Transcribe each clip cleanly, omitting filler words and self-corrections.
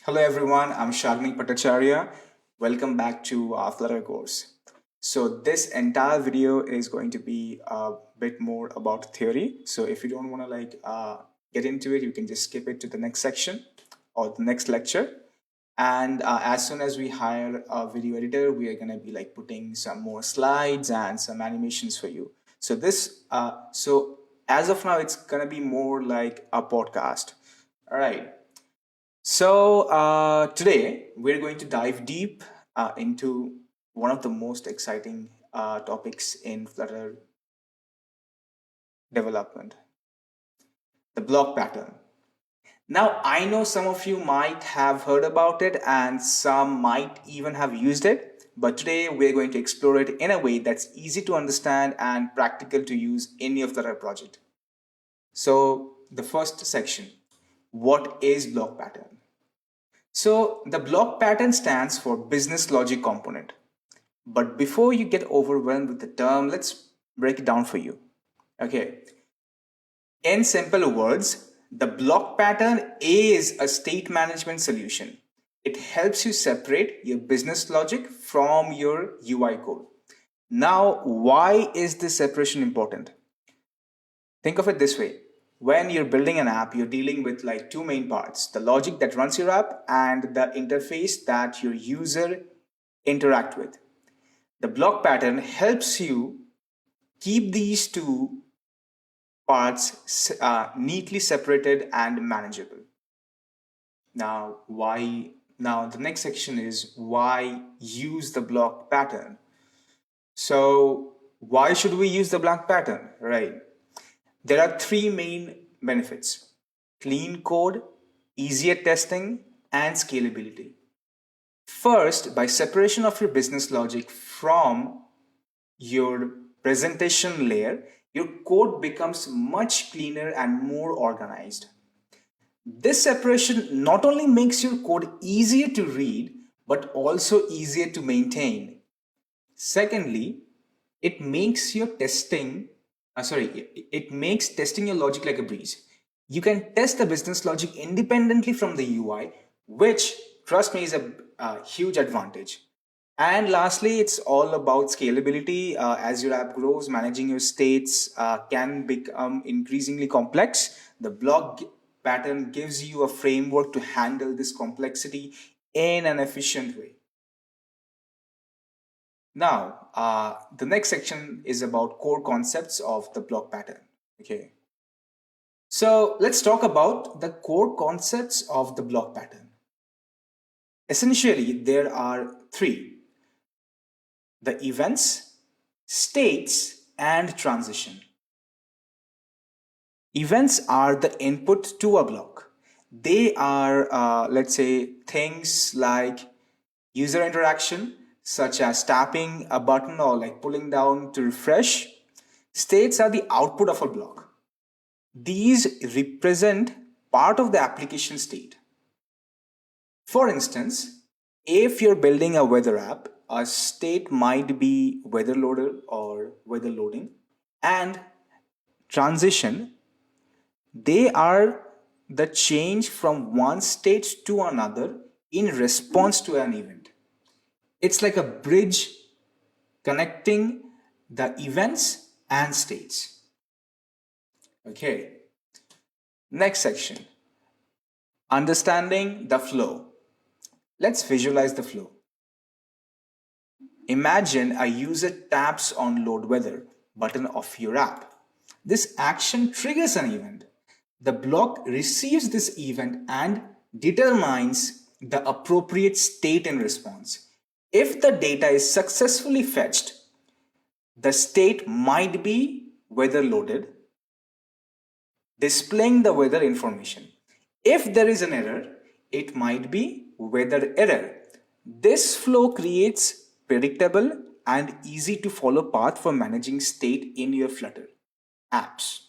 Hello everyone, I'm Shagnik Bhattacharya. Welcome back to our Flutter course. So this entire video is going to be a bit more about theory. So if you don't want to get into it, you can just skip it to the next section or the next lecture. And as soon as we hire a video editor, we are going to be like putting some more slides and some animations for you. So as of now, it's going to be more like a podcast. All right. So today we're going to dive deep into one of the most exciting topics in Flutter development, the block pattern. Now, I know some of you might have heard about it and some might even have used it, but today we're going to explore it in a way that's easy to understand and practical to use in your Flutter project. So, the first section, what is block pattern? So the block pattern stands for business logic component. But before you get overwhelmed with the term, let's break it down for you. Okay. In simple words, the block pattern is a state management solution. It helps you separate your business logic from your UI code. Now, why is this separation important? Think of it this way. When you're building an app, you're dealing with like two main parts, the logic that runs your app and the interface that your user interact with. The block pattern helps you keep these two parts neatly separated and manageable. Now, why? Now, the next section is why use the block pattern. So, why should we use the block pattern? Right. There are three main benefits: clean code, easier testing, and scalability. First, by separation of your business logic from your presentation layer, your code becomes much cleaner and more organized. This separation not only makes your code easier to read, but also easier to maintain. Secondly, it makes your testing, it makes testing your logic like a breeze. You can test the business logic independently from the UI, which, trust me, is a huge advantage. And lastly, it's all about scalability. As your app grows, managing your states can become increasingly complex. The block pattern gives you a framework to handle this complexity in an efficient way. Now, the next section is about core concepts of the block pattern. Okay. So let's talk about the core concepts of the block pattern. Essentially, there are three: the events, states, and transition. Events are the input to a block. They are, let's say, things like user interaction, such as tapping a button or like pulling down to refresh. States are the output of a block. These represent part of the application state. For instance, if you're building a weather app, a state might be weather loader or weather loading, and transition, they are the change from one state to another in response to an event. It's like a bridge connecting the events and states. Okay, next section, understanding the flow. Let's visualize the flow. Imagine a user taps on load weather button of your app. This action triggers an event. The block receives this event and determines the appropriate state in response. If the data is successfully fetched, the state might be weather loaded, displaying the weather information. If there is an error, it might be weather error. This flow creates predictable and easy to follow path for managing state in your Flutter apps.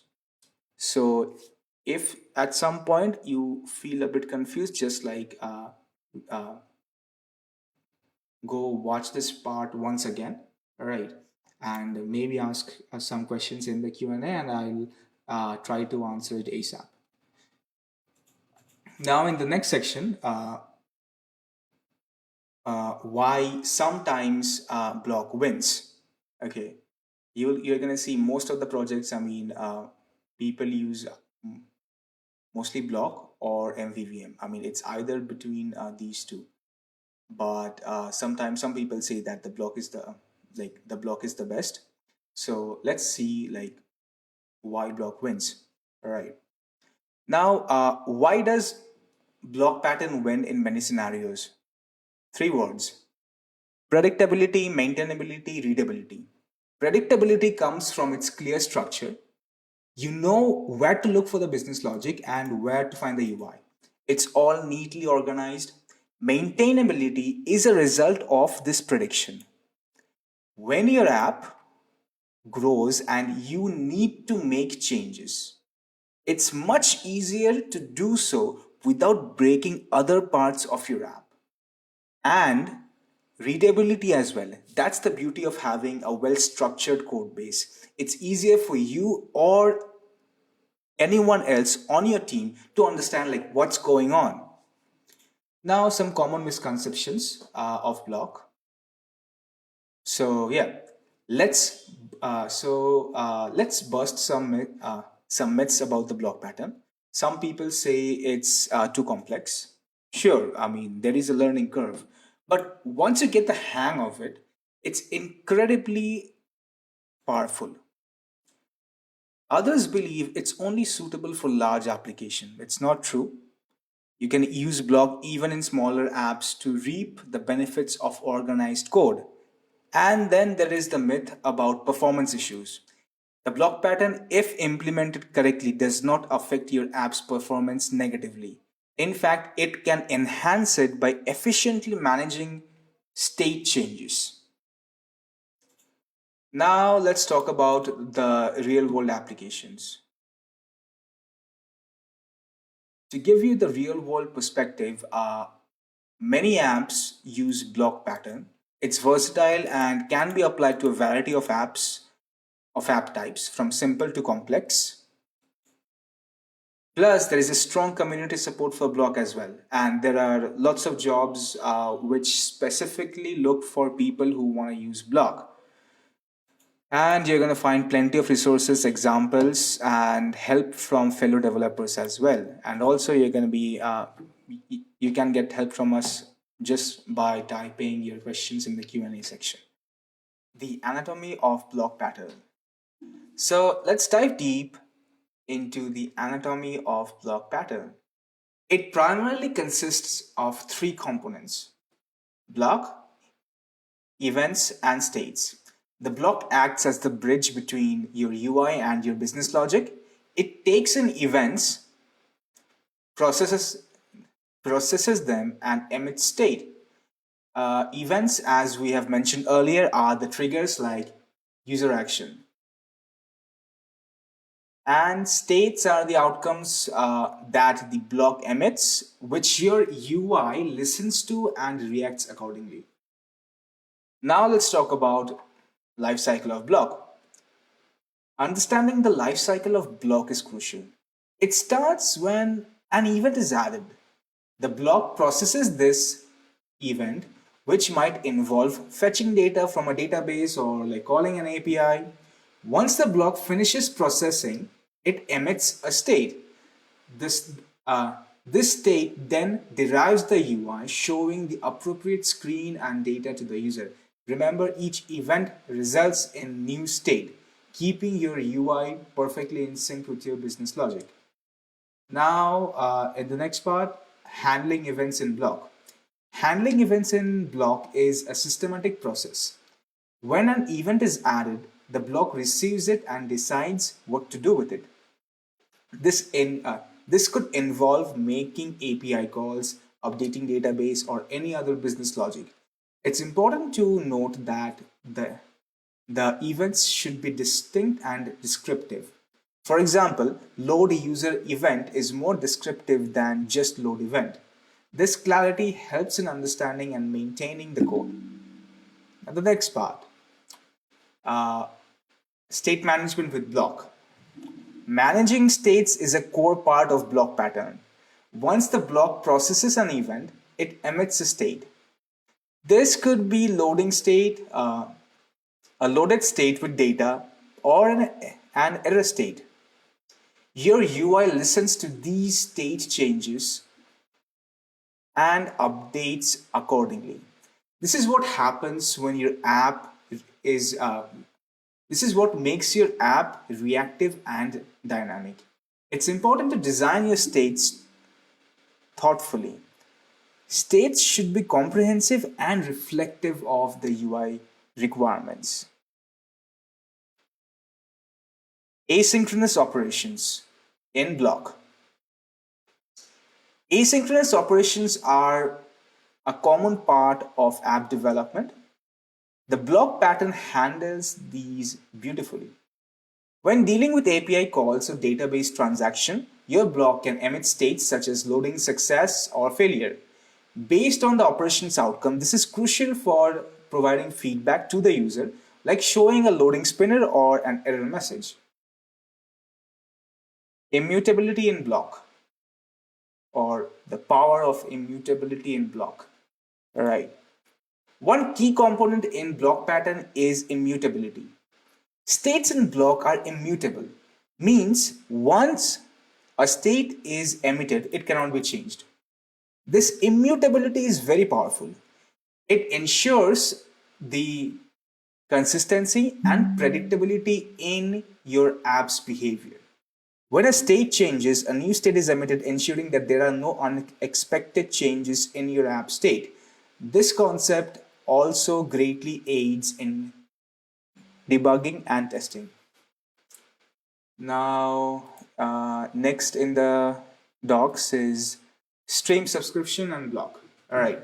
So if at some point you feel a bit confused, just uh, go watch this part once again, all right, and maybe ask some questions in the Q&A and I'll try to answer it ASAP. Now in the next section, why sometimes block wins. Okay, you're gonna see most of the projects. I mean, people use mostly block or MVVM. I mean, it's either between these two. But sometimes some people say that the block is the best. So let's see like why block wins. All right. Now, why does block pattern win in many scenarios? Three words: predictability, maintainability, readability. Predictability comes from its clear structure. You know where to look for the business logic and where to find the UI. It's all neatly organized. Maintainability is a result of this prediction. When your app grows and you need to make changes, it's much easier to do so without breaking other parts of your app. And readability as well. That's the beauty of having a well structured code base. It's easier for you or anyone else on your team to understand like what's going on. Now, some common misconceptions of block. So yeah, let's bust some myths about the block pattern. Some people say it's too complex. Sure, I mean there is a learning curve, but once you get the hang of it, it's incredibly powerful. Others believe it's only suitable for large application. It's not true. You can use block even in smaller apps to reap the benefits of organized code. And then there is the myth about performance issues. The block pattern, if implemented correctly, does not affect your app's performance negatively. In fact, it can enhance it by efficiently managing state changes. Now, let's talk about the real world applications. To give you the real world perspective, many apps use block pattern. It's versatile and can be applied to a variety of app types from simple to complex. Plus, there is a strong community support for block as well. And there are lots of jobs which specifically look for people who want to use block. And you're going to find plenty of resources, examples, and help from fellow developers as well. And also, you're going to be you can get help from us just by typing your questions in the Q&A section. The anatomy of block pattern. So let's dive deep into the anatomy of block pattern. It primarily consists of three components: block, events, and states. The block acts as the bridge between your UI and your business logic. It takes in events, processes them, and emits state. Events, as we have mentioned earlier, are the triggers like user action. And states are the outcomes that the block emits, which your UI listens to and reacts accordingly. Now let's talk about life cycle of block. Understanding the life cycle of block is crucial. It starts when an event is added. The block processes this event, which might involve fetching data from a database or like calling an API. Once the block finishes processing, it emits a state. This, this state then derives the UI, showing the appropriate screen and data to the user. Remember, each event results in new state, keeping your UI perfectly in sync with your business logic. Now, in the next part, handling events in block. Handling events in block is a systematic process. When an event is added, the block receives it and decides what to do with it. This could involve making API calls, updating database, or any other business logic. It's important to note that the events should be distinct and descriptive. For example, load user event is more descriptive than just load event. This clarity helps in understanding and maintaining the code. Now, the next part, uh, state management with block. Managing states is a core part of block pattern. Once the block processes an event, it emits a state. This could be loading state, a loaded state with data, or an error state. Your UI listens to these state changes and updates accordingly. This is what happens when your app is, this is what makes your app reactive and dynamic. It's important to design your states thoughtfully. States should be comprehensive and reflective of the UI requirements. Asynchronous operations in block. Asynchronous operations are a common part of app development. The block pattern handles these beautifully. When dealing with API calls or database transaction, your block can emit states such as loading success or failure. Based on the operations outcome, this is crucial for providing feedback to the user, like showing a loading spinner or an error message. Immutability in block, or the power of immutability in block. All right. One key component in block pattern is immutability. States in block are immutable, means once a state is emitted, it cannot be changed. This immutability is very powerful. It ensures the consistency and predictability in your app's behavior. When a state changes, a new state is emitted, ensuring that there are no unexpected changes in your app state. This concept also greatly aids in debugging and testing. Now, next in the docs is stream subscription and block. All right.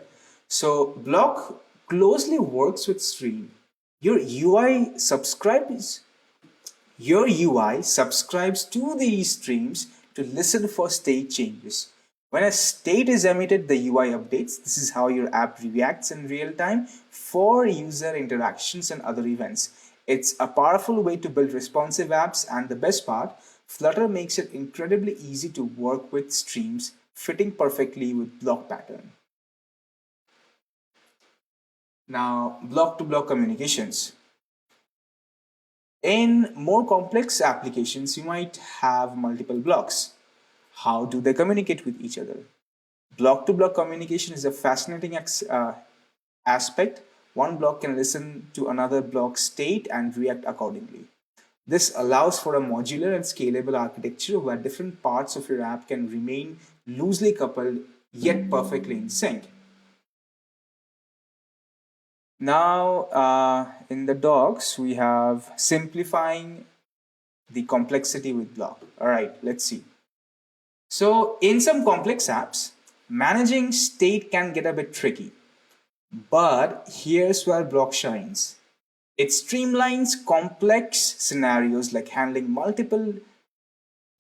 So block closely works with stream. Your UI subscribes your UI subscribes to these streams to listen for state changes. When a state is emitted, the UI updates. This is how your app reacts in real time for user interactions and other events. It's a powerful way to build responsive apps, and the best part, Flutter makes it incredibly easy to work with streams fitting perfectly with block pattern. Now, block to block communications. In more complex applications, you might have multiple blocks. How do they communicate with each other? Block to block communication is a fascinating aspect. One block can listen to another block's state and react accordingly. This allows for a modular and scalable architecture where different parts of your app can remain loosely coupled yet perfectly in sync. Now, in the docs, we have simplifying the complexity with block. All right, let's see. So in some complex apps, managing state can get a bit tricky, but here's where block shines. It streamlines complex scenarios like handling multiple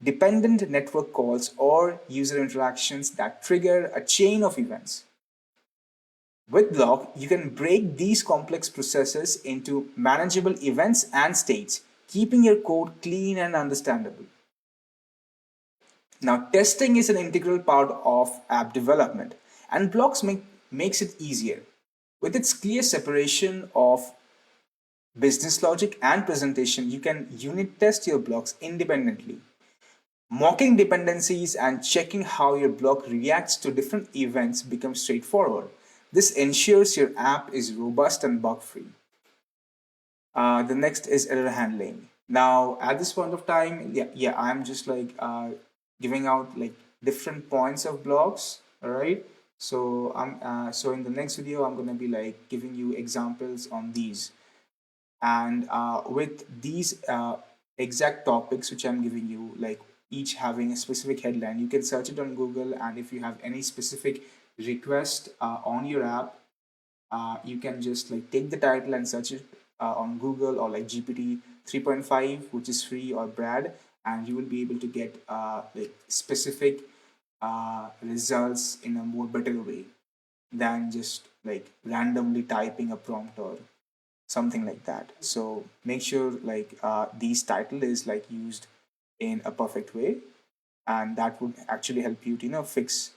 dependent network calls or user interactions that trigger a chain of events. With block, you can break these complex processes into manageable events and states, keeping your code clean and understandable. Now, testing is an integral part of app development, and blocks makes it easier. With its clear separation of business logic and presentation, you can unit test your blocks independently. Mocking dependencies and checking how your block reacts to different events becomes straightforward. This ensures your app is robust and bug free. The next is error handling. Now, at this point of time, I'm just like giving out like different points of blocks. All right. So so in the next video, I'm gonna be like giving you examples on these, and with these exact topics which I'm giving you, like each having a specific headline, you can search it on Google, and if you have any specific request on your app, you can just like take the title and search it on Google or like GPT 3.5, which is free, or Brad, and you will be able to get like specific results in a more better way than just like randomly typing a prompt or something like that. So make sure like these title is like used in a perfect way, and that would actually help you to fix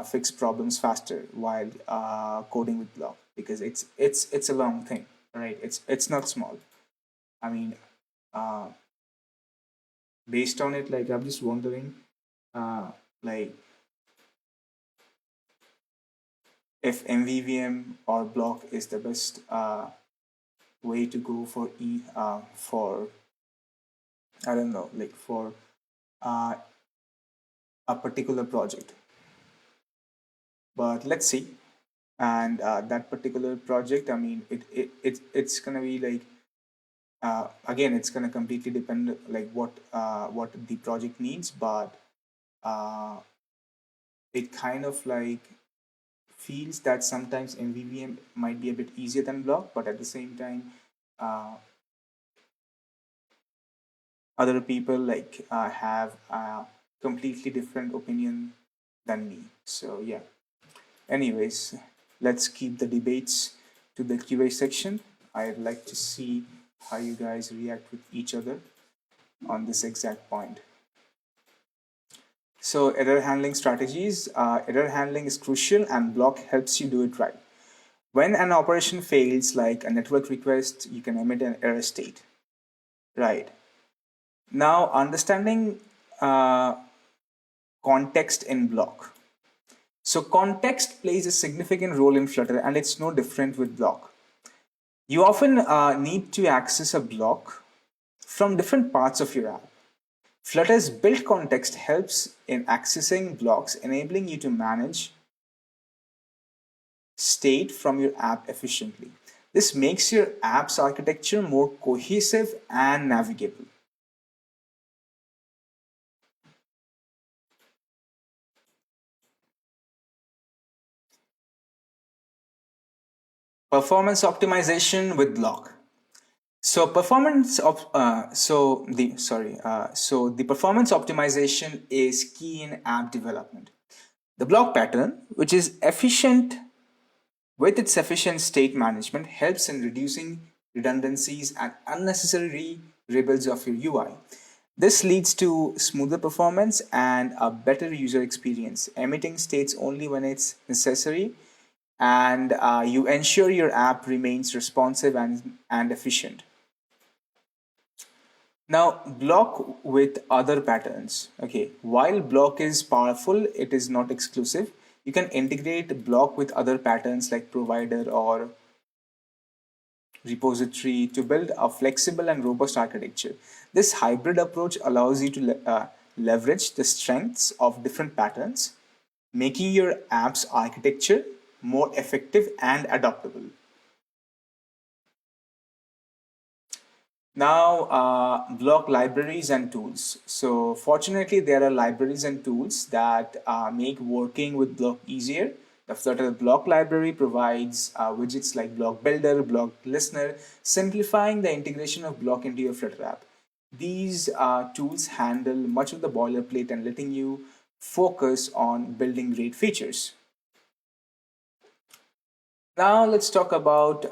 fix problems faster while coding with block, because it's a long thing, right? It's not small. I mean, uh, based on it, like I'm just wondering, uh, like if MVVM or block is the best way to go for for I don't know, like for uh, a particular project. But let's see. And that particular project, I mean, it's gonna be like again, it's gonna completely depend like what the project needs, but uh, it kind of like feels that sometimes MVVM might be a bit easier than block, but at the same time, uh, other people like have a completely different opinion than me. So yeah. Anyways, let's keep the debates to the QA section. I'd like to see how you guys react with each other on this exact point. So error handling strategies. Error handling is crucial and block helps you do it right. When an operation fails, like a network request, you can emit an error state. Right. Now, understanding uh, context in block. So context plays a significant role in Flutter, and it's no different with block. You often need to access a block from different parts of your app. Flutter's built context helps in accessing blocks, enabling you to manage state from your app efficiently. This makes your app's architecture more cohesive and navigable. Performance optimization with block. So performance of so the performance optimization is key in app development. The block pattern, which is efficient with its efficient state management, helps in reducing redundancies and unnecessary rebuilds of your UI. This leads to smoother performance and a better user experience, emitting states only when it's necessary, and you ensure your app remains responsive and efficient. Now, block with other patterns. Okay, while block is powerful, it is not exclusive. You can integrate block with other patterns like provider or repository to build a flexible and robust architecture. This hybrid approach allows you to leverage the strengths of different patterns, making your app's architecture more effective and adaptable. Now, block libraries and tools. So, fortunately, there are libraries and tools that make working with block easier. The Flutter Block library provides widgets like Block Builder, Block Listener, simplifying the integration of block into your Flutter app. These tools handle much of the boilerplate and letting you focus on building great features. Now, let's talk about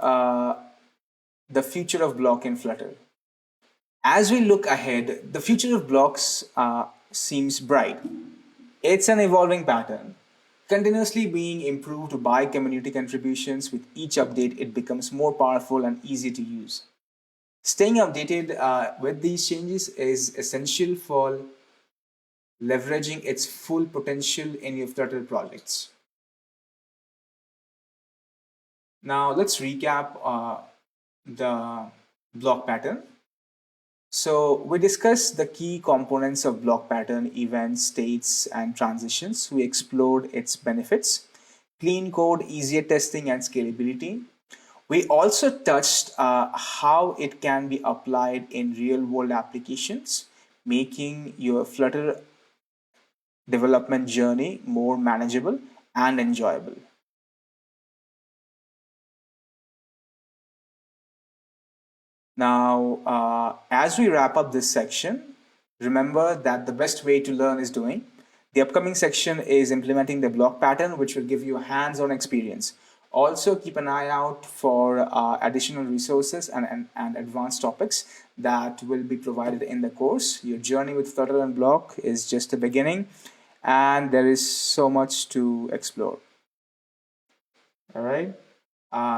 the future of block in Flutter. As we look ahead, the future of blocks seems bright. It's an evolving pattern, continuously being improved by community contributions. With each update, it becomes more powerful and easy to use. Staying updated with these changes is essential for leveraging its full potential in your Flutter projects. Now, let's recap the block pattern. So we discussed the key components of block pattern, events, states, and transitions. We explored its benefits, clean code, easier testing, and scalability. We also touched how it can be applied in real world applications, making your Flutter development journey more manageable and enjoyable. Now, as we wrap up this section, remember that the best way to learn is doing. The upcoming section is implementing the block pattern, which will give you a hands on experience. Also, keep an eye out for additional resources and advanced topics that will be provided in the course. Your journey with Flutter and Block is just a beginning, and there is so much to explore. All right.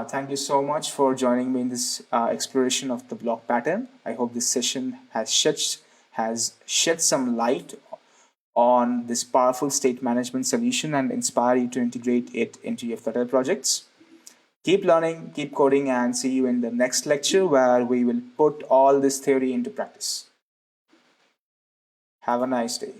Thank you so much for joining me in this exploration of the block pattern. I hope this session has shed some light on this powerful state management solution and inspire you to integrate it into your Flutter projects. Keep learning, keep coding, and see you in the next lecture where we will put all this theory into practice. Have a nice day.